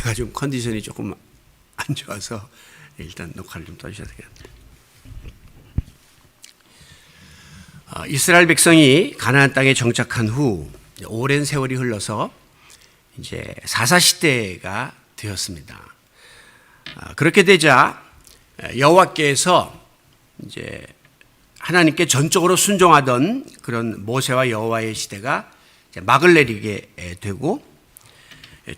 제가 좀 컨디션이 조금 안 좋아서 일단 녹화를 좀 떠주셔야 되겠네요. 이스라엘 백성이 가나안 땅에 정착한 후 오랜 세월이 흘러서 이제 사사시대가 되었습니다. 그렇게 되자 여호와께서 이제 하나님께 전적으로 순종하던 그런 모세와 여호와의 시대가 이제 막을 내리게 되고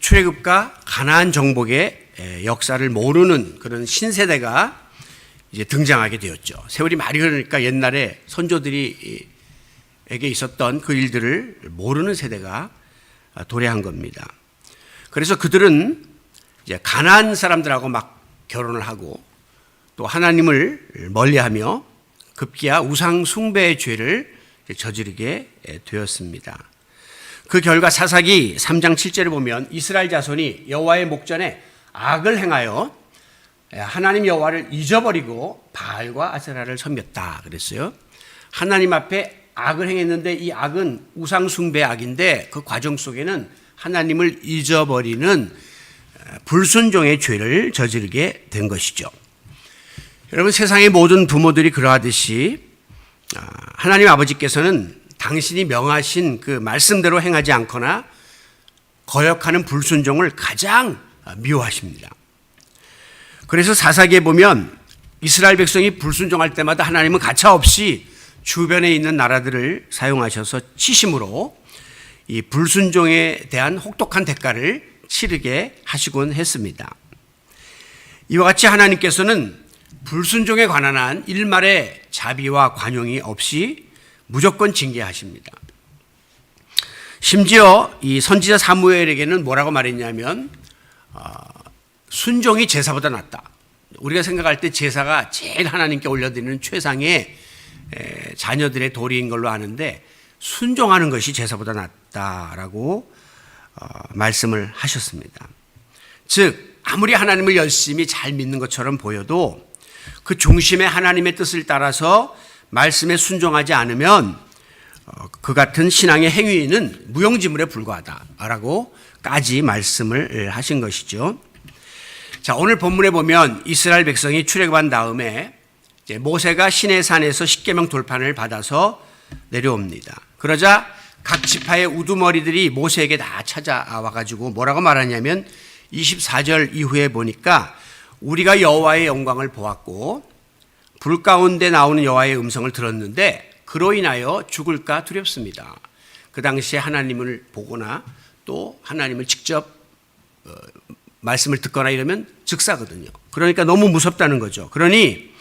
출애굽과 가나안 정복의 역사를 모르는 그런 신세대가 이제 등장하게 되었죠. 세월이 많이 흐르니까 옛날에 선조들이 에게 있었던 그 일들을 모르는 세대가 도래한 겁니다. 그래서 그들은 이제 가나안 사람들하고 막 결혼을 하고 또 하나님을 멀리하며 급기야 우상 숭배의 죄를 저지르게 되었습니다. 그 결과 사사기 3장 7절에 보면 이스라엘 자손이 여호와의 목전에 악을 행하여 하나님 여호와를 잊어버리고 바알과 아세라를 섬겼다 그랬어요. 하나님 앞에 악을 행했는데 이 악은 우상 숭배 악인데 그 과정 속에는 하나님을 잊어버리는 불순종의 죄를 저지르게 된 것이죠. 여러분, 세상의 모든 부모들이 그러하듯이 하나님 아버지께서는 당신이 명하신 그 말씀대로 행하지 않거나 거역하는 불순종을 가장 미워하십니다. 그래서 사사기에 보면 이스라엘 백성이 불순종할 때마다 하나님은 가차없이 주변에 있는 나라들을 사용하셔서 치심으로 이 불순종에 대한 혹독한 대가를 치르게 하시곤 했습니다. 이와 같이 하나님께서는 불순종에 관한 한 일말의 자비와 관용이 없이 무조건 징계하십니다. 심지어 이 선지자 사무엘에게는 뭐라고 말했냐면 순종이 제사보다 낫다. 우리가 생각할 때 제사가 제일 하나님께 올려드리는 최상의 자녀들의 도리인 걸로 아는데 순종하는 것이 제사보다 낫다라고 말씀을 하셨습니다. 즉 아무리 하나님을 열심히 잘 믿는 것처럼 보여도 그 중심에 하나님의 뜻을 따라서 말씀에 순종하지 않으면 그 같은 신앙의 행위는 무용지물에 불과하다라고까지 말씀을 하신 것이죠. 자, 오늘 본문에 보면 이스라엘 백성이 출애굽한 다음에 이제 모세가 시내산에서 십계명 돌판을 받아서 내려옵니다. 그러자 각 지파의 우두머리들이 모세에게 다 찾아와 가지고 뭐라고 말하냐면 24절 이후에 보니까 우리가 여호와의 영광을 보았고 불 가운데 나오는 여호와의 음성을 들었는데 그로 인하여 죽을까 두렵습니다. 그 당시에 하나님을 보거나 또 하나님을 직접 말씀을 듣거나 이러면 즉사거든요. 그러니까 너무 무섭다는 거죠. 그러니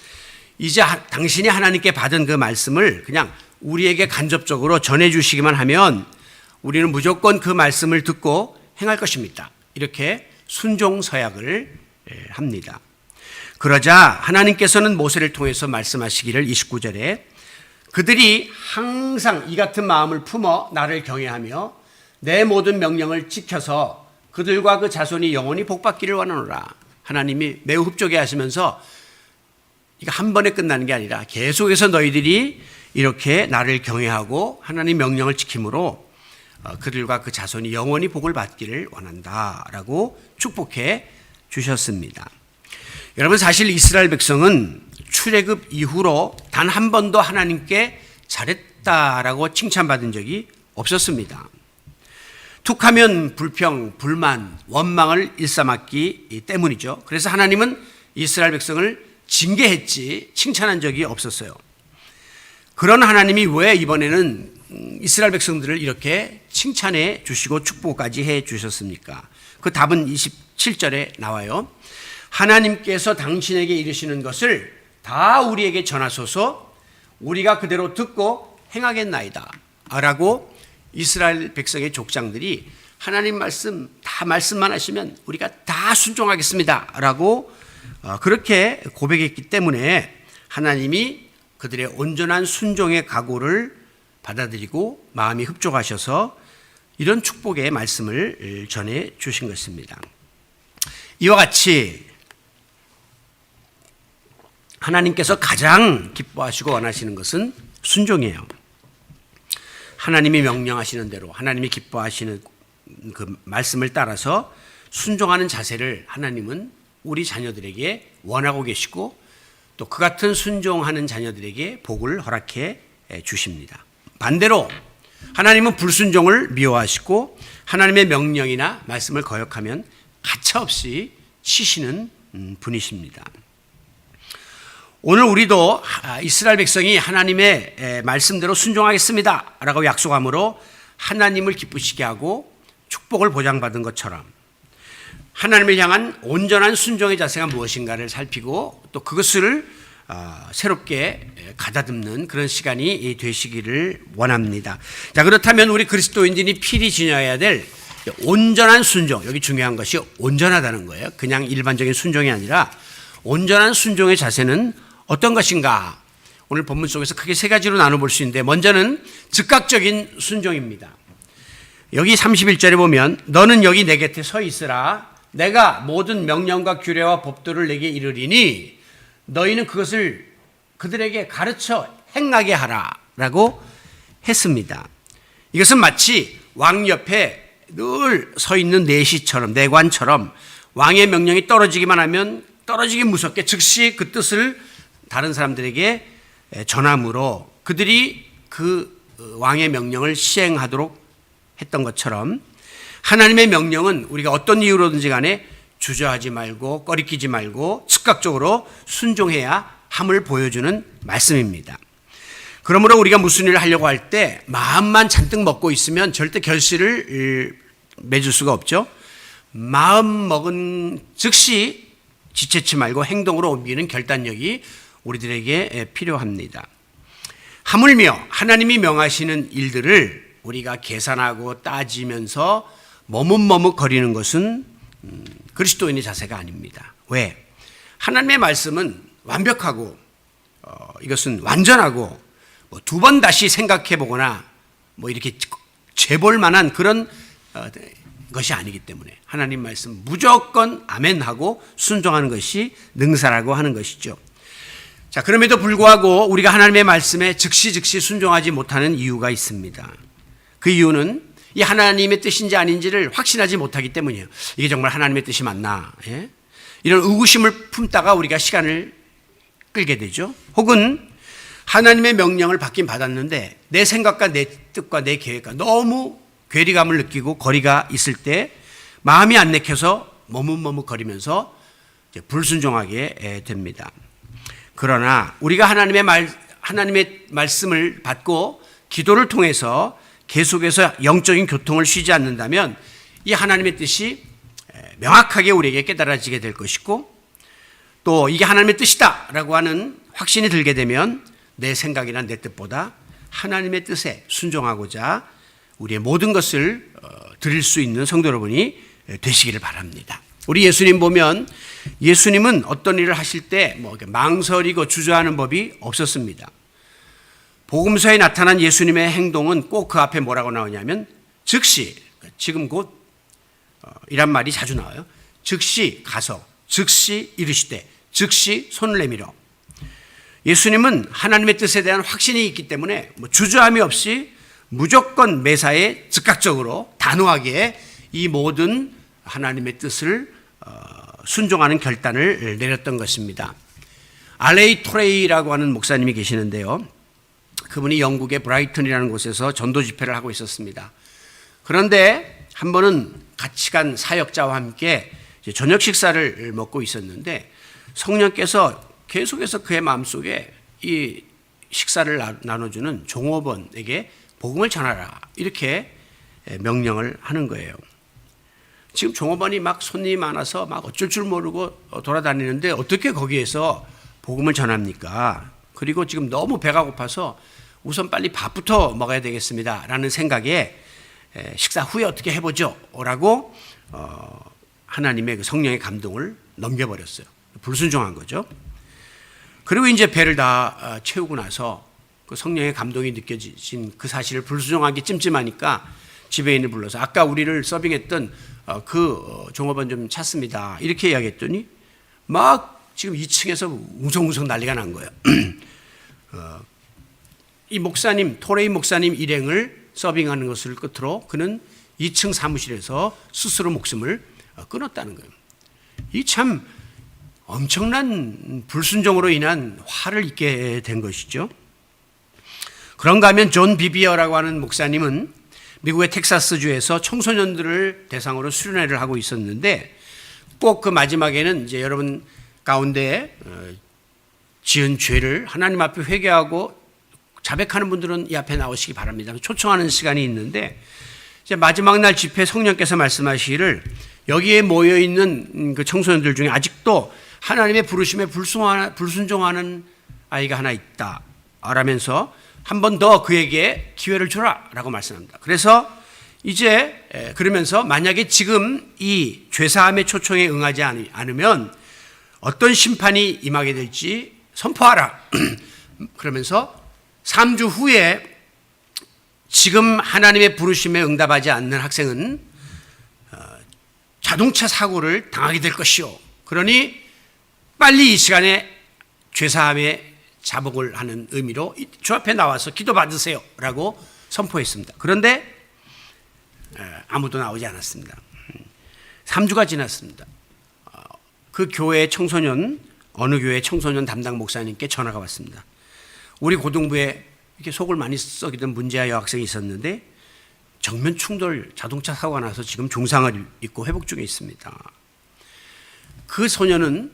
이제 당신이 하나님께 받은 그 말씀을 그냥 우리에게 간접적으로 전해주시기만 하면 우리는 무조건 그 말씀을 듣고 행할 것입니다. 이렇게 순종서약을 합니다. 그러자 하나님께서는 모세를 통해서 말씀하시기를 29절에 그들이 항상 이 같은 마음을 품어 나를 경외하며 내 모든 명령을 지켜서 그들과 그 자손이 영원히 복받기를 원하노라. 하나님이 매우 흡족해 하시면서 이거 한 번에 끝나는 게 아니라 계속해서 너희들이 이렇게 나를 경외하고 하나님 명령을 지킴으로 그들과 그 자손이 영원히 복을 받기를 원한다라고 축복해 주셨습니다. 여러분, 사실 이스라엘 백성은 출애굽 이후로 단 한 번도 하나님께 잘했다라고 칭찬받은 적이 없었습니다. 툭하면 불평, 불만, 원망을 일삼았기 때문이죠. 그래서 하나님은 이스라엘 백성을 징계했지 칭찬한 적이 없었어요. 그런 하나님이 왜 이번에는 이스라엘 백성들을 이렇게 칭찬해 주시고 축복까지 해 주셨습니까? 그 답은 27절에 나와요. 하나님께서 당신에게 이르시는 것을 다 우리에게 전하소서 우리가 그대로 듣고 행하겠나이다 라고 이스라엘 백성의 족장들이 하나님 말씀 다 말씀만 하시면 우리가 다 순종하겠습니다 라고 그렇게 고백했기 때문에 하나님이 그들의 온전한 순종의 각오를 받아들이고 마음이 흡족하셔서 이런 축복의 말씀을 전해 주신 것입니다. 이와 같이 하나님께서 가장 기뻐하시고 원하시는 것은 순종이에요. 하나님이 명령하시는 대로 하나님이 기뻐하시는 그 말씀을 따라서 순종하는 자세를 하나님은 우리 자녀들에게 원하고 계시고 또 그 같은 순종하는 자녀들에게 복을 허락해 주십니다. 반대로 하나님은 불순종을 미워하시고 하나님의 명령이나 말씀을 거역하면 가차없이 치시는 분이십니다. 오늘 우리도 이스라엘 백성이 하나님의 말씀대로 순종하겠습니다 라고 약속함으로 하나님을 기쁘시게 하고 축복을 보장받은 것처럼 하나님을 향한 온전한 순종의 자세가 무엇인가를 살피고 또 그것을 새롭게 가다듬는 그런 시간이 되시기를 원합니다. 자, 그렇다면 우리 그리스도인들이 필히 지녀야 될 온전한 순종, 여기 중요한 것이 온전하다는 거예요. 그냥 일반적인 순종이 아니라 온전한 순종의 자세는 어떤 것인가? 오늘 본문 속에서 크게 세 가지로 나눠볼 수 있는데 먼저는 즉각적인 순종입니다. 여기 31절에 보면 너는 여기 내 곁에 서 있으라. 내가 모든 명령과 규례와 법도를 내게 이르리니 너희는 그것을 그들에게 가르쳐 행하게 하라라고 했습니다. 이것은 마치 왕 옆에 늘 서 있는 내시처럼 내관처럼 왕의 명령이 떨어지기만 하면 떨어지기 무섭게 즉시 그 뜻을 다른 사람들에게 전함으로 그들이 그 왕의 명령을 시행하도록 했던 것처럼 하나님의 명령은 우리가 어떤 이유로든지 간에 주저하지 말고 꺼리끼지 말고 즉각적으로 순종해야 함을 보여주는 말씀입니다. 그러므로 우리가 무슨 일을 하려고 할 때 마음만 잔뜩 먹고 있으면 절대 결실을 맺을 수가 없죠. 마음 먹은 즉시 지체치 말고 행동으로 옮기는 결단력이 우리들에게 필요합니다. 하물며 하나님이 명하시는 일들을 우리가 계산하고 따지면서 머뭇머뭇거리는 것은 그리스도인의 자세가 아닙니다. 왜? 하나님의 말씀은 완벽하고 이것은 완전하고 두 번 다시 생각해 보거나 이렇게 재볼 만한 그런 것이 아니기 때문에 하나님 말씀 무조건 아멘하고 순종하는 것이 능사라고 하는 것이죠. 자, 그럼에도 불구하고 우리가 하나님의 말씀에 즉시 순종하지 못하는 이유가 있습니다. 그 이유는 이 하나님의 뜻인지 아닌지를 확신하지 못하기 때문이에요. 이게 정말 하나님의 뜻이 맞나? 예? 이런 의구심을 품다가 우리가 시간을 끌게 되죠. 혹은 하나님의 명령을 받긴 받았는데 내 생각과 내 뜻과 내 계획과 너무 괴리감을 느끼고 거리가 있을 때 마음이 안 내켜서 머뭇머뭇거리면서 불순종하게 됩니다. 그러나 우리가 하나님의 말씀을 받고 기도를 통해서 계속해서 영적인 교통을 쉬지 않는다면 이 하나님의 뜻이 명확하게 우리에게 깨달아지게 될 것이고 또 이게 하나님의 뜻이다라고 하는 확신이 들게 되면 내 생각이나 내 뜻보다 하나님의 뜻에 순종하고자 우리의 모든 것을 드릴 수 있는 성도 여러분이 되시기를 바랍니다. 우리 예수님 보면 예수님은 어떤 일을 하실 때 망설이고 주저하는 법이 없었습니다. 복음서에 나타난 예수님의 행동은 꼭 그 앞에 뭐라고 나오냐면 즉시, 지금 곧 이란 말이 자주 나와요. 즉시 가서 즉시 이르시되 즉시 손을 내밀어. 예수님은 하나님의 뜻에 대한 확신이 있기 때문에 주저함이 없이 무조건 매사에 즉각적으로 단호하게 이 모든 하나님의 뜻을 순종하는 결단을 내렸던 것입니다. 알레이 토레이라고 하는 목사님이 계시는데요. 그분이 영국의 브라이턴이라는 곳에서 전도 집회를 하고 있었습니다. 그런데 한 번은 같이 간 사역자와 함께 저녁 식사를 먹고 있었는데 성령께서 계속해서 그의 마음속에 이 식사를 나눠주는 종업원에게 복음을 전하라 이렇게 명령을 하는 거예요. 지금 종업원이 막 손님이 많아서 막 어쩔 줄 모르고 돌아다니는데 어떻게 거기에서 복음을 전합니까? 그리고 지금 너무 배가 고파서 우선 빨리 밥부터 먹어야 되겠습니다 라는 생각에 식사 후에 어떻게 해보죠 라고 하나님의 그 성령의 감동을 넘겨버렸어요. 불순종한 거죠. 그리고 이제 배를 다 채우고 나서 그 성령의 감동이 느껴진 그 사실을 불순종하기 찜찜하니까 지배인을 불러서 아까 우리를 서빙했던 그 종업원 좀 찾습니다 이렇게 이야기했더니 막 지금 2층에서 웅성웅성 난리가 난 거예요. 이 목사님, 토레이 목사님 일행을 서빙하는 것을 끝으로 그는 2층 사무실에서 스스로 목숨을 끊었다는 거예요. 이 참 엄청난 불순종으로 인한 화를 입게 된 것이죠. 그런가 하면 존 비비어라고 하는 목사님은 미국의 텍사스주에서 청소년들을 대상으로 수련회를 하고 있었는데 꼭 그 마지막에는 이제 여러분 가운데 지은 죄를 하나님 앞에 회개하고 자백하는 분들은 이 앞에 나오시기 바랍니다. 초청하는 시간이 있는데 이제 마지막 날 집회 성령께서 말씀하시기를 여기에 모여 있는 그 청소년들 중에 아직도 하나님의 부르심에 불순종하는 아이가 하나 있다. 라면서 한 번 더 그에게 기회를 주라라고 말씀합니다. 그래서 이제 그러면서 만약에 지금 이 죄사함의 초청에 응하지 않으면 어떤 심판이 임하게 될지 선포하라. 그러면서 3주 후에 지금 하나님의 부르심에 응답하지 않는 학생은 자동차 사고를 당하게 될 것이요. 그러니 빨리 이 시간에 죄사함의 자복을 하는 의미로 주 앞에 나와서 기도 받으세요 라고 선포했습니다. 그런데 아무도 나오지 않았습니다. 3주가 지났습니다. 그 교회 청소년, 어느 교회 청소년 담당 목사님께 전화가 왔습니다. 우리 고등부에 이렇게 속을 많이 썩이던 문제아 여학생이 있었는데 정면 충돌 자동차 사고가 나서 지금 중상을 입고 회복 중에 있습니다. 그 소녀는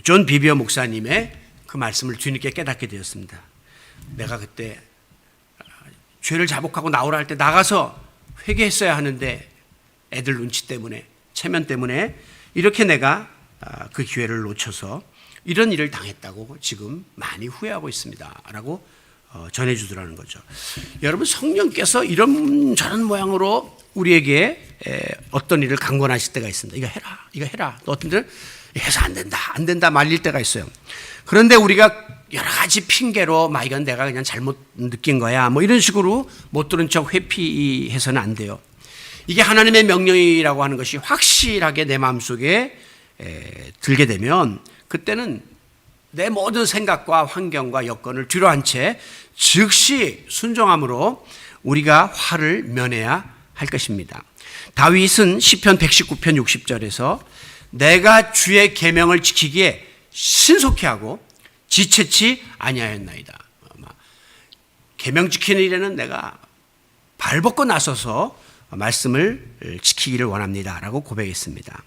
존 비비어 목사님의 그 말씀을 뒤늦게 깨닫게 되었습니다. 내가 그때 죄를 자복하고 나오라 할 때 나가서 회개했어야 하는데 애들 눈치 때문에 체면 때문에 이렇게 내가 그 기회를 놓쳐서 이런 일을 당했다고 지금 많이 후회하고 있습니다 라고 전해주더라는 거죠. 여러분 성령께서 이런 저런 모양으로 우리에게 어떤 일을 강권하실 때가 있습니다. 이거 해라. 또 어떤 데는 해서 안 된다 말릴 때가 있어요. 그런데 우리가 여러 가지 핑계로 이건 내가 그냥 잘못 느낀 거야 뭐 이런 식으로 못 들은 척 회피해서는 안 돼요. 이게 하나님의 명령이라고 하는 것이 확실하게 내 마음속에 들게 되면 그때는 내 모든 생각과 환경과 여건을 뒤로한 채 즉시 순종함으로 우리가 화를 면해야 할 것입니다. 다윗은 시편 119편 60절에서 내가 주의 계명을 지키기에 신속히 하고 지체치 아니하였나이다. 계명 지키는 일에는 내가 발벗고 나서서 말씀을 지키기를 원합니다 라고 고백했습니다.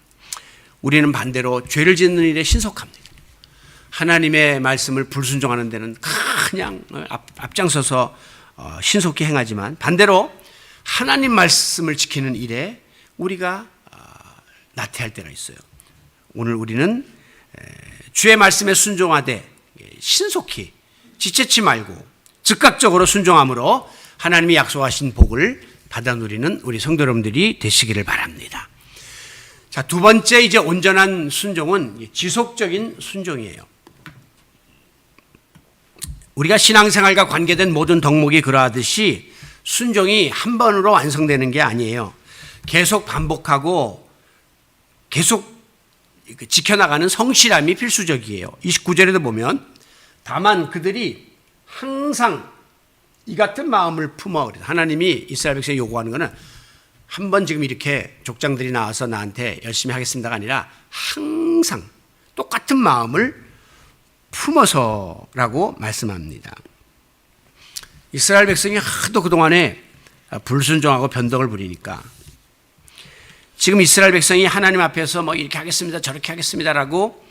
우리는 반대로 죄를 짓는 일에 신속합니다. 하나님의 말씀을 불순종하는 데는 그냥 앞장서서 신속히 행하지만 반대로 하나님 말씀을 지키는 일에 우리가 나태할 때가 있어요. 오늘 우리는 주의 말씀에 순종하되 신속히 지체치 말고 즉각적으로 순종함으로 하나님이 약속하신 복을 받아 누리는 우리 성도 여러분들이 되시기를 바랍니다. 자, 두 번째 이제 온전한 순종은 지속적인 순종이에요. 우리가 신앙생활과 관계된 모든 덕목이 그러하듯이 순종이 한 번으로 완성되는 게 아니에요. 계속 반복하고 계속 지켜나가는 성실함이 필수적이에요. 29절에도 보면 다만 그들이 항상 이 같은 마음을 품어. 하나님이 이스라엘 백성에 요구하는 것은 한 번 지금 이렇게 족장들이 나와서 나한테 열심히 하겠습니다가 아니라 항상 똑같은 마음을 품어서라고 말씀합니다. 이스라엘 백성이 하도 그동안에 불순종하고 변덕을 부리니까 지금 이스라엘 백성이 하나님 앞에서 뭐 이렇게 하겠습니다 저렇게 하겠습니다라고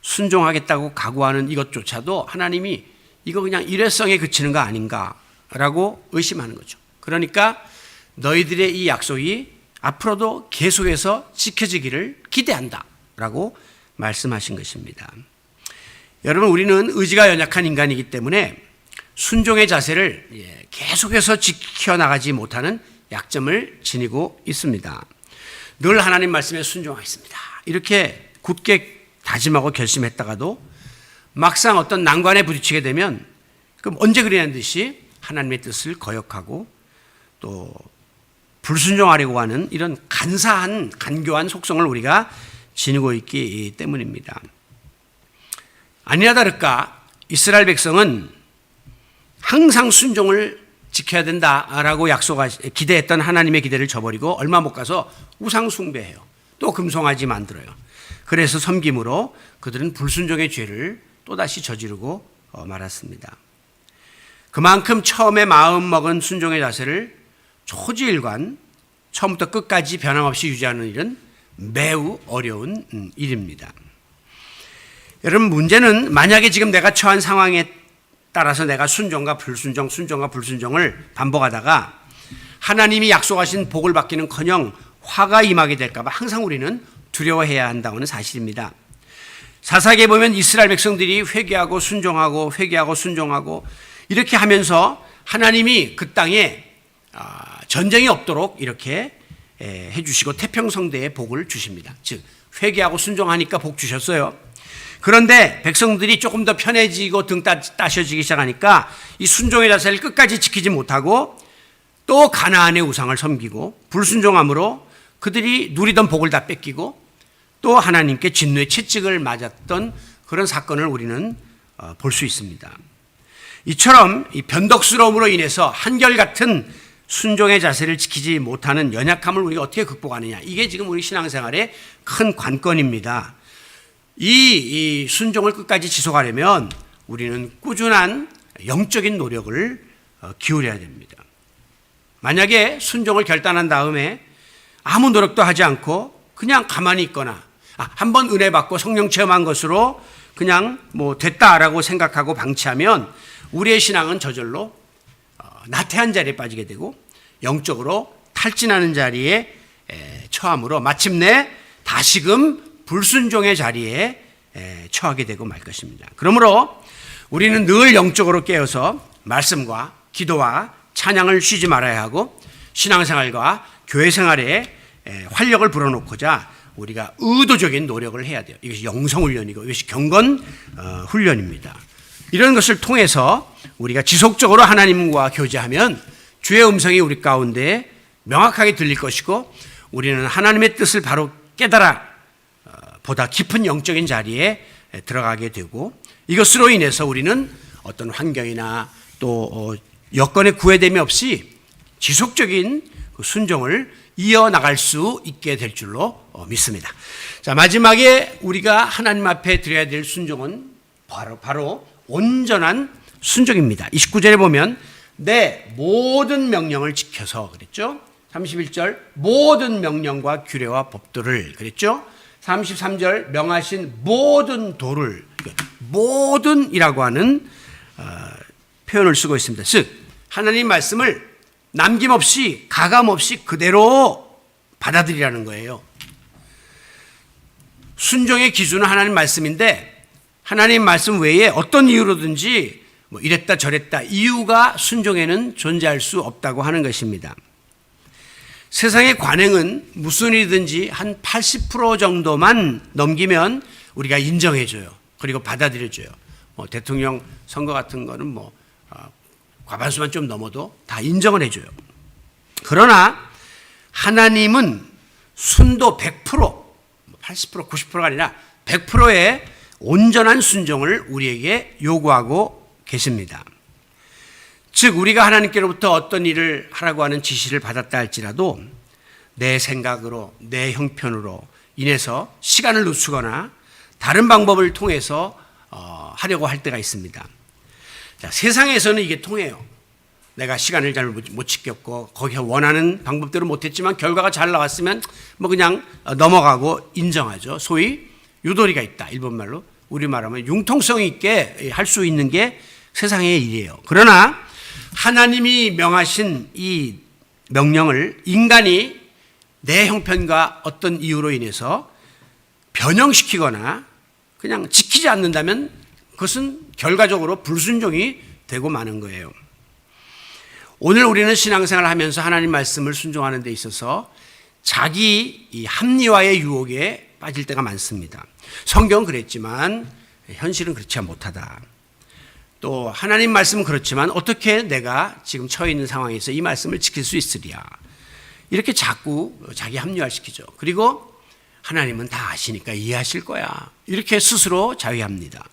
순종하겠다고 각오하는 이것조차도 하나님이 이거 그냥 일회성에 그치는 거 아닌가라고 의심하는 거죠. 그러니까 너희들의 이 약속이 앞으로도 계속해서 지켜지기를 기대한다라고 말씀하신 것입니다. 여러분, 우리는 의지가 연약한 인간이기 때문에 순종의 자세를 계속해서 지켜나가지 못하는 약점을 지니고 있습니다. 늘 하나님 말씀에 순종하겠습니다 이렇게 굳게 다짐하고 결심했다가도 막상 어떤 난관에 부딪히게 되면 그럼 언제 그러냐는 듯이 하나님의 뜻을 거역하고 또 불순종하려고 하는 이런 간사한 간교한 속성을 우리가 지니고 있기 때문입니다. 아니나 다를까 이스라엘 백성은 항상 순종을 지켜야 된다라고 기대했던 하나님의 기대를 저버리고 얼마 못 가서 우상 숭배해요. 또 금송아지 만들어요. 그래서 섬김으로 그들은 불순종의 죄를 또다시 저지르고 말았습니다. 그만큼 처음에 마음 먹은 순종의 자세를 초지일관 처음부터 끝까지 변함없이 유지하는 일은 매우 어려운 일입니다. 여러분, 문제는 만약에 지금 내가 처한 상황에 따라서 내가 순종과 불순종, 순종과 불순종을 반복하다가 하나님이 약속하신 복을 받기는커녕 화가 임하게 될까 봐 항상 우리는 두려워해야 한다는 사실입니다. 사사기에 보면 이스라엘 백성들이 회개하고 순종하고 회개하고 순종하고 이렇게 하면서 하나님이 그 땅에 전쟁이 없도록 이렇게 해주시고 태평성대에 복을 주십니다. 즉 회개하고 순종하니까 복 주셨어요. 그런데 백성들이 조금 더 편해지고 등 따셔지기 시작하니까 이 순종의 자세를 끝까지 지키지 못하고 또 가나안의 우상을 섬기고 불순종함으로 그들이 누리던 복을 다 뺏기고 또 하나님께 진노의 채찍을 맞았던 그런 사건을 우리는 볼 수 있습니다. 이처럼 이 변덕스러움으로 인해서 한결같은 순종의 자세를 지키지 못하는 연약함을 우리가 어떻게 극복하느냐, 이게 지금 우리 신앙생활의 큰 관건입니다. 이 순종을 끝까지 지속하려면 우리는 꾸준한 영적인 노력을 기울여야 됩니다. 만약에 순종을 결단한 다음에 아무 노력도 하지 않고 그냥 가만히 있거나 한번 은혜 받고 성령 체험한 것으로 그냥 뭐 됐다라고 생각하고 방치하면 우리의 신앙은 저절로 나태한 자리에 빠지게 되고 영적으로 탈진하는 자리에 처함으로 마침내 다시금 불순종의 자리에 처하게 되고 말 것입니다. 그러므로 우리는 늘 영적으로 깨어서 말씀과 기도와 찬양을 쉬지 말아야 하고 신앙생활과 교회생활에 활력을 불어넣고자 우리가 의도적인 노력을 해야 돼요. 이것이 영성훈련이고 이것이 경건훈련입니다. 이런 것을 통해서 우리가 지속적으로 하나님과 교제하면 주의 음성이 우리 가운데 명확하게 들릴 것이고 우리는 하나님의 뜻을 바로 깨달아 보다 깊은 영적인 자리에 들어가게 되고 이것으로 인해서 우리는 어떤 환경이나 또 여건의 구애됨이 없이 지속적인 순종을 이어나갈 수 있게 될 줄로 믿습니다. 자, 마지막에 우리가 하나님 앞에 드려야 될 순종은 바로 온전한 순종입니다. 29절에 보면 내 모든 명령을 지켜서 그랬죠. 31절 모든 명령과 규례와 법도를 그랬죠. 33절 명하신 모든 도를 모든이라고 하는 표현을 쓰고 있습니다. 즉 하나님 말씀을 남김없이 가감없이 그대로 받아들이라는 거예요. 순종의 기준은 하나님 말씀인데 하나님 말씀 외에 어떤 이유로든지 뭐 이랬다 저랬다 이유가 순종에는 존재할 수 없다고 하는 것입니다. 세상의 관행은 무슨 일이든지 한 80% 정도만 넘기면 우리가 인정해줘요. 그리고 받아들여줘요. 대통령 선거 같은 거는 과반수만 좀 넘어도 다 인정을 해줘요. 그러나 하나님은 순도 100%, 80%, 90%가 아니라 100%의 온전한 순종을 우리에게 요구하고 계십니다. 즉 우리가 하나님께로부터 어떤 일을 하라고 하는 지시를 받았다 할지라도 내 생각으로 내 형편으로 인해서 시간을 늦추거나 다른 방법을 통해서 하려고 할 때가 있습니다. 자, 세상에서는 이게 통해요. 내가 시간을 잘 못 지켰고 거기서 원하는 방법대로 못했지만 결과가 잘 나왔으면 그냥 넘어가고 인정하죠. 소위 유도리가 있다. 일본말로 우리말하면 융통성 있게 할 수 있는 게 세상의 일이에요. 그러나 하나님이 명하신 이 명령을 인간이 내 형편과 어떤 이유로 인해서 변형시키거나 그냥 지키지 않는다면 그것은 결과적으로 불순종이 되고 마는 거예요. 오늘 우리는 신앙생활을 하면서 하나님 말씀을 순종하는 데 있어서 자기 이 합리화의 유혹에 빠질 때가 많습니다. 성경은 그랬지만 현실은 그렇지 못하다. 또 하나님 말씀은 그렇지만 어떻게 내가 지금 처해 있는 상황에서 이 말씀을 지킬 수 있으랴. 이렇게 자꾸 자기 합리화시키죠. 그리고 하나님은 다 아시니까 이해하실 거야. 이렇게 스스로 자위합니다.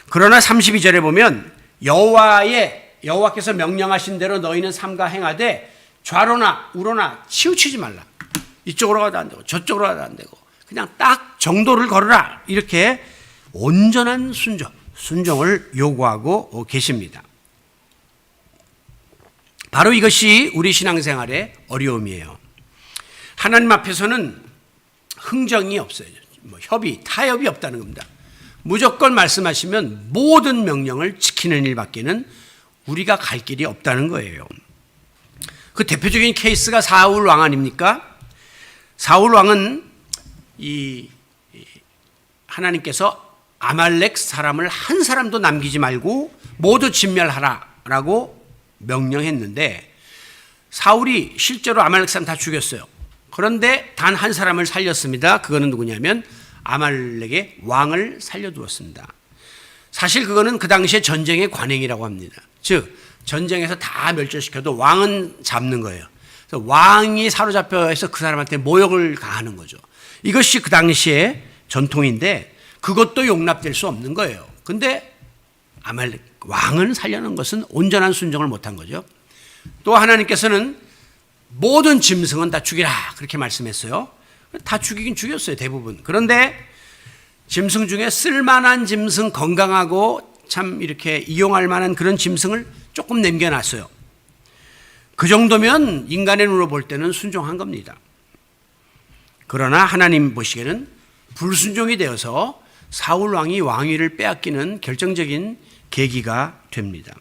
그러나 32절에 보면 여호와의 여호와께서 명령하신 대로 너희는 삼가 행하되 좌로나 우로나 치우치지 말라. 이쪽으로 가도 안 되고 저쪽으로 가도 안 되고 그냥 딱 정도를 걸으라. 이렇게 온전한 순종을 요구하고 계십니다. 바로 이것이 우리 신앙생활의 어려움이에요. 하나님 앞에서는 흥정이 없어요. 협의, 타협이 없다는 겁니다. 무조건 말씀하시면 모든 명령을 지키는 일밖에는 우리가 갈 길이 없다는 거예요. 그 대표적인 케이스가 사울 왕 아닙니까? 사울 왕은 하나님께서 아말렉 사람을 한 사람도 남기지 말고 모두 진멸하라라고 명령했는데 사울이 실제로 아말렉 사람 다 죽였어요. 그런데 단 한 사람을 살렸습니다. 그거는 누구냐면 아말렉의 왕을 살려두었습니다. 사실 그거는 그 당시에 전쟁의 관행이라고 합니다. 즉 전쟁에서 다 멸절시켜도 왕은 잡는 거예요. 그래서 왕이 사로잡혀서 그 사람한테 모욕을 가하는 거죠. 이것이 그 당시의 전통인데 그것도 용납될 수 없는 거예요. 근데 아말렉 왕을 살려는 것은 온전한 순종을 못한 거죠. 또 하나님께서는 모든 짐승은 다 죽이라 그렇게 말씀했어요. 다 죽이긴 죽였어요, 대부분. 그런데 짐승 중에 쓸만한 짐승, 건강하고 참 이렇게 이용할 만한 그런 짐승을 조금 남겨놨어요. 그 정도면 인간의 눈으로 볼 때는 순종한 겁니다. 그러나 하나님 보시기에는 불순종이 되어서 사울 왕이 왕위를 빼앗기는 결정적인 계기가 됩니다.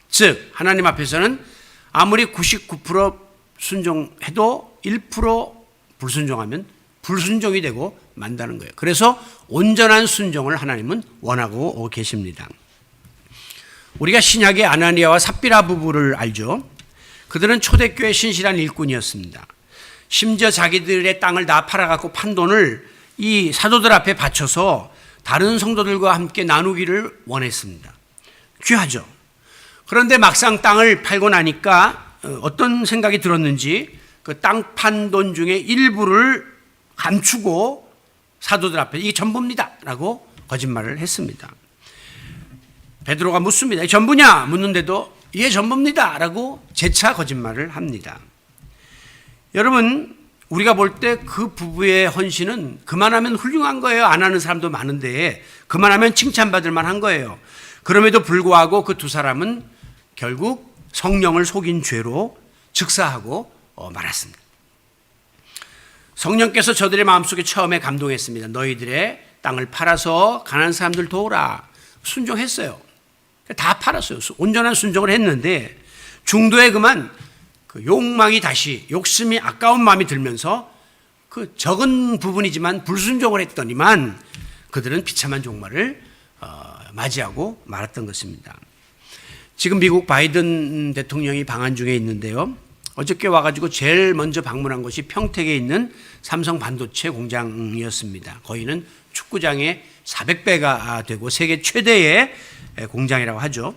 즉 하나님 앞에서는 아무리 99% 순종해도 1% 불순종하면 불순종이 되고 만다는 거예요. 그래서 온전한 순종을 하나님은 원하고 계십니다. 우리가 신약의 아나니아와 삽비라 부부를 알죠. 그들은 초대교회 신실한 일꾼이었습니다. 심지어 자기들의 땅을 다 팔아갖고 판 돈을 이 사도들 앞에 바쳐서 다른 성도들과 함께 나누기를 원했습니다. 귀하죠. 그런데 막상 땅을 팔고 나니까 어떤 생각이 들었는지 그 땅 판 돈 중에 일부를 감추고 사도들 앞에 이게 전부입니다 라고 거짓말을 했습니다. 베드로가 묻습니다. 전부냐? 묻는데도 예 전부입니다 라고 재차 거짓말을 합니다. 여러분 우리가 볼 때 그 부부의 헌신은 그만하면 훌륭한 거예요. 안 하는 사람도 많은데 그만하면 칭찬받을 만한 거예요. 그럼에도 불구하고 그 두 사람은 결국 성령을 속인 죄로 즉사하고 말았습니다. 성령께서 저들의 마음속에 처음에 감동했습니다. 너희들의 땅을 팔아서 가난한 사람들 도우라. 순종했어요. 다 팔았어요. 온전한 순종을 했는데 중도에 그만 그 욕망이 다시 욕심이 아까운 마음이 들면서 그 적은 부분이지만 불순종을 했더니만 그들은 비참한 종말을 맞이하고 말았던 것입니다. 지금 미국 바이든 대통령이 방한 중에 있는데요. 어저께 와가지고 제일 먼저 방문한 것이 평택에 있는 삼성 반도체 공장이었습니다. 거기는 축구장의 400배가 되고 세계 최대의 공장이라고 하죠.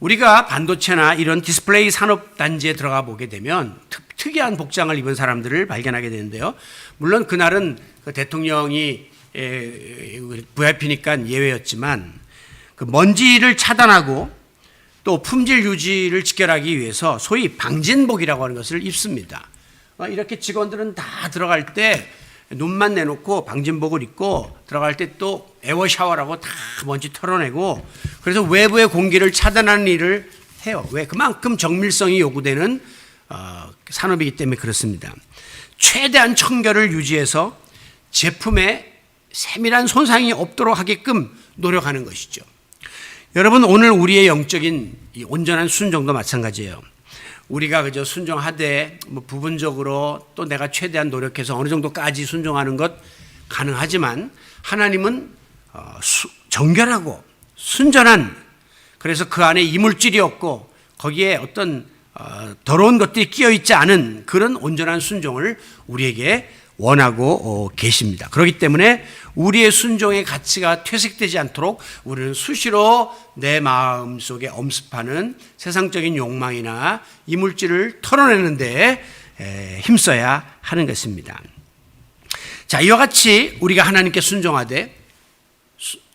우리가 반도체나 이런 디스플레이 산업단지에 들어가 보게 되면 특이한 복장을 입은 사람들을 발견하게 되는데요. 물론 그날은 그 대통령이 VIP니까 예외였지만 그 먼지를 차단하고 또 품질 유지를 직결하기 위해서 소위 방진복이라고 하는 것을 입습니다. 이렇게 직원들은 다 들어갈 때 눈만 내놓고 방진복을 입고 들어갈 때 또 에어 샤워라고 다 먼지 털어내고 그래서 외부의 공기를 차단하는 일을 해요. 왜? 그만큼 정밀성이 요구되는 산업이기 때문에 그렇습니다. 최대한 청결을 유지해서 제품에 세밀한 손상이 없도록 하게끔 노력하는 것이죠. 여러분 오늘 우리의 영적인 이 온전한 순종도 마찬가지예요. 우리가 그저 순종하되 뭐 부분적으로 또 내가 최대한 노력해서 어느 정도까지 순종하는 것 가능하지만 하나님은 정결하고 순전한 그래서 그 안에 이물질이 없고 거기에 어떤 더러운 것들이 끼어 있지 않은 그런 온전한 순종을 우리에게 원하고 계십니다. 그렇기 때문에 우리의 순종의 가치가 퇴색되지 않도록 우리는 수시로 내 마음속에 엄습하는 세상적인 욕망이나 이물질을 털어내는 데 힘써야 하는 것입니다. 자, 이와 같이 우리가 하나님께 순종하되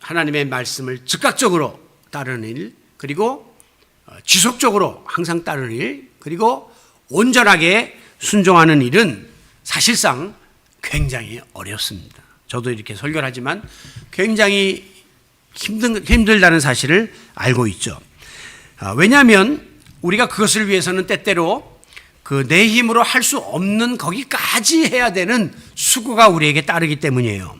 하나님의 말씀을 즉각적으로 따르는 일 그리고 지속적으로 항상 따르는 일, 그리고 온전하게 순종하는 일은 사실상 굉장히 어렵습니다. 저도 이렇게 설교를 하지만 굉장히 힘들다는 사실을 알고 있죠. 왜냐하면 우리가 그것을 위해서는 때때로 그 내 힘으로 할 수 없는 거기까지 해야 되는 수고가 우리에게 따르기 때문이에요.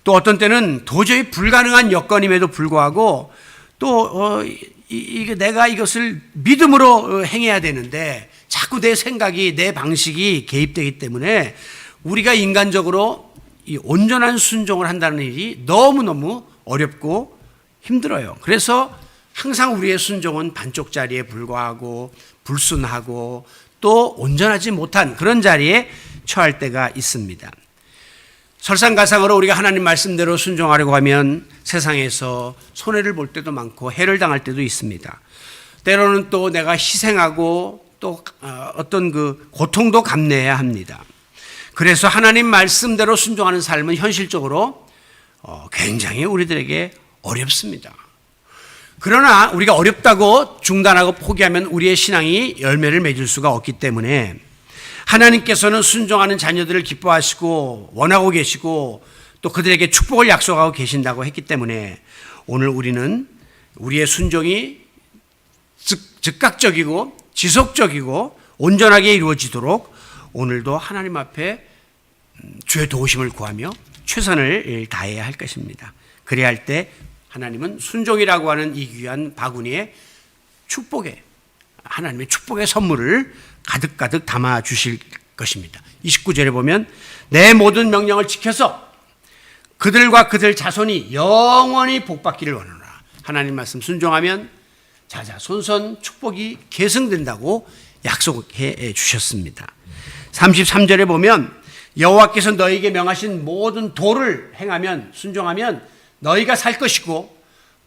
또 어떤 때는 도저히 불가능한 여건임에도 불구하고 또 이게 내가 이것을 믿음으로 행해야 되는데 자꾸 내 생각이, 내 방식이 개입되기 때문에 우리가 인간적으로 이 온전한 순종을 한다는 일이 너무너무 어렵고 힘들어요. 그래서 항상 우리의 순종은 반쪽짜리에 불과하고 불순하고 또 온전하지 못한 그런 자리에 처할 때가 있습니다. 설상가상으로 우리가 하나님 말씀대로 순종하려고 하면 세상에서 손해를 볼 때도 많고 해를 당할 때도 있습니다. 때로는 또 내가 희생하고 또 어떤 그 고통도 감내해야 합니다. 그래서 하나님 말씀대로 순종하는 삶은 현실적으로 굉장히 우리들에게 어렵습니다. 그러나 우리가 어렵다고 중단하고 포기하면 우리의 신앙이 열매를 맺을 수가 없기 때문에 하나님께서는 순종하는 자녀들을 기뻐하시고 원하고 계시고 또 그들에게 축복을 약속하고 계신다고 했기 때문에 오늘 우리는 우리의 순종이 즉각적이고 지속적이고 온전하게 이루어지도록 오늘도 하나님 앞에 주의 도우심을 구하며 최선을 다해야 할 것입니다. 그래야 할 때 하나님은 순종이라고 하는 이 귀한 바구니에 하나님의 축복의 선물을 가득가득 담아 주실 것입니다. 29절에 보면 내 모든 명령을 지켜서 그들과 그들 자손이 영원히 복받기를 원하노라. 하나님 말씀 순종하면 자자손손 축복이 계승된다고 약속해 주셨습니다. 33절에 보면 여호와께서 너희에게 명하신 모든 도를 행하면 순종하면 너희가 살 것이고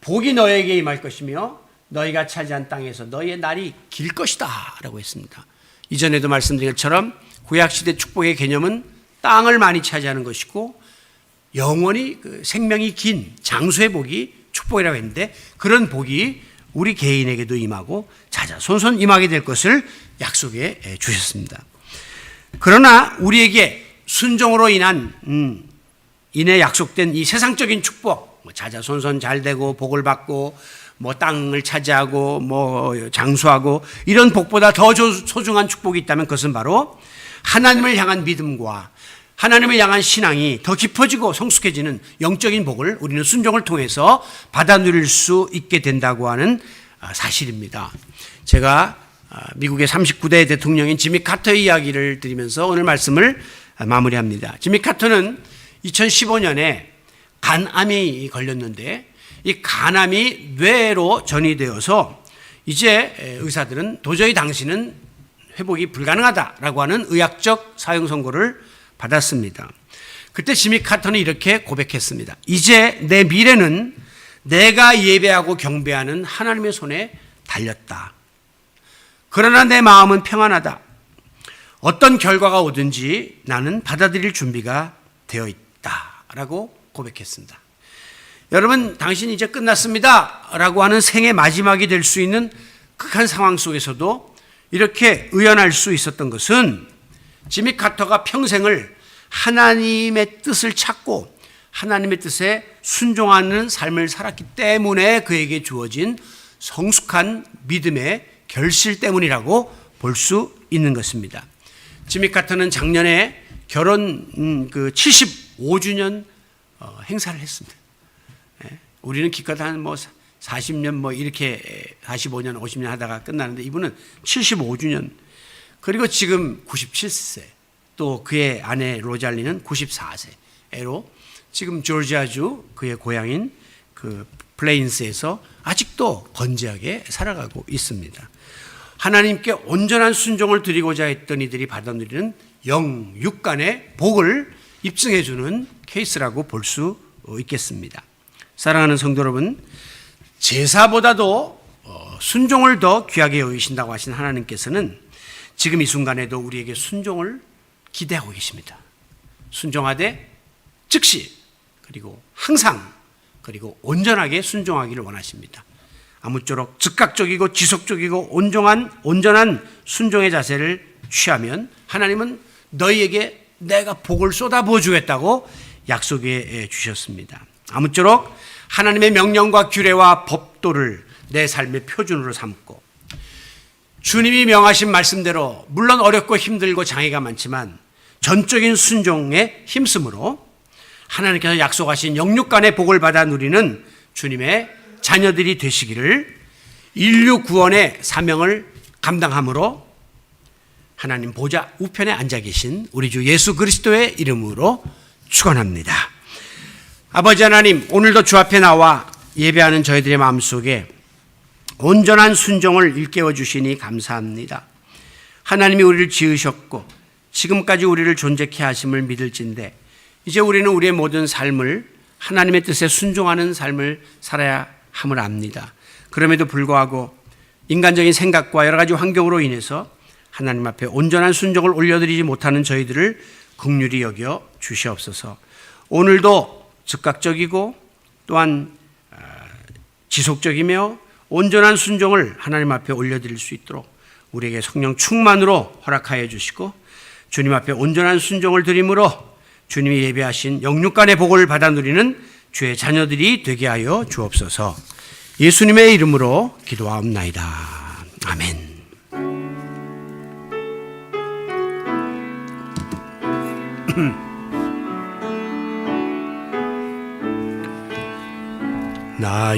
복이 너희에게 임할 것이며 너희가 차지한 땅에서 너희의 날이 길 것이다 라고 했습니다. 이전에도 말씀드린 것처럼 구약시대 축복의 개념은 땅을 많이 차지하는 것이고 영원히 그 생명이 긴 장수의 복이 축복이라고 했는데 그런 복이 우리 개인에게도 임하고 자자손손 임하게 될 것을 약속해 주셨습니다. 그러나 우리에게 순종으로 인해 약속된 이 세상적인 축복, 자자손손 잘 되고 복을 받고 뭐 땅을 차지하고 뭐 장수하고 이런 복보다 더 소중한 축복이 있다면 그것은 바로 하나님을 향한 믿음과 하나님을 향한 신앙이 더 깊어지고 성숙해지는 영적인 복을 우리는 순종을 통해서 받아 누릴 수 있게 된다고 하는 사실입니다. 제가 미국의 39대 대통령인 지미 카터의 이야기를 드리면서 오늘 말씀을 마무리합니다. 지미 카터는 2015년에 간암이 걸렸는데 이 간암이 뇌로 전이되어서 이제 의사들은 도저히 당신은 회복이 불가능하다라고 하는 의학적 사형 선고를 받았습니다. 그때 지미 카터는 이렇게 고백했습니다. 이제 내 미래는 내가 예배하고 경배하는 하나님의 손에 달렸다. 그러나 내 마음은 평안하다. 어떤 결과가 오든지 나는 받아들일 준비가 되어 있다라고 고백했습니다. 여러분, 당신이 이제 끝났습니다 라고 하는 생의 마지막이 될 수 있는 극한 상황 속에서도 이렇게 의연할 수 있었던 것은 지미 카터가 평생을 하나님의 뜻을 찾고 하나님의 뜻에 순종하는 삶을 살았기 때문에 그에게 주어진 성숙한 믿음의 결실 때문이라고 볼 수 있는 것입니다. 지미 카터는 작년에 결혼 75주년 행사를 했습니다. 우리는 기껏 한 40년 이렇게 45년, 50년 하다가 끝나는데 이분은 75주년. 그리고 지금 97세. 또 그의 아내 로잘리는 94세로 지금 조지아주 그의 고향인 그 플레인스에서 아직도 건재하게 살아가고 있습니다. 하나님께 온전한 순종을 드리고자 했던 이들이 받아 누리는 영육간의 복을 입증해 주는 케이스라고 볼 수 있겠습니다. 사랑하는 성도 여러분, 제사보다도 순종을 더 귀하게 여기신다고 하신 하나님께서는 지금 이 순간에도 우리에게 순종을 기대하고 계십니다. 순종하되 즉시 그리고 항상 그리고 온전하게 순종하기를 원하십니다. 아무쪼록 즉각적이고 지속적이고 온전한 순종의 자세를 취하면 하나님은 너희에게 내가 복을 쏟아부어 주겠다고 약속해 주셨습니다. 아무쪼록 하나님의 명령과 규례와 법도를 내 삶의 표준으로 삼고 주님이 명하신 말씀대로 물론 어렵고 힘들고 장애가 많지만 전적인 순종에 힘쓰므로 하나님께서 약속하신 영육간의 복을 받아 누리는 주님의 자녀들이 되시기를 인류 구원의 사명을 감당함으로 하나님 보좌 우편에 앉아 계신 우리 주 예수 그리스도의 이름으로 축원합니다. 아버지 하나님, 오늘도 주 앞에 나와 예배하는 저희들의 마음속에 온전한 순종을 일깨워 주시니 감사합니다. 하나님이 우리를 지으셨고 지금까지 우리를 존재케 하심을 믿을진데 이제 우리는 우리의 모든 삶을 하나님의 뜻에 순종하는 삶을 살아야 함을 압니다. 그럼에도 불구하고 인간적인 생각과 여러 가지 환경으로 인해서 하나님 앞에 온전한 순종을 올려드리지 못하는 저희들을 긍휼히 여겨 주시옵소서. 오늘도 즉각적이고 또한 지속적이며 온전한 순종을 하나님 앞에 올려드릴 수 있도록 우리에게 성령 충만으로 허락하여 주시고 주님 앞에 온전한 순종을 드림으로 주님이 예배하신 영육간의 복을 받아 누리는 주의 자녀들이 되게 하여 주옵소서. 예수님의 이름으로 기도하옵나이다. 아멘. 나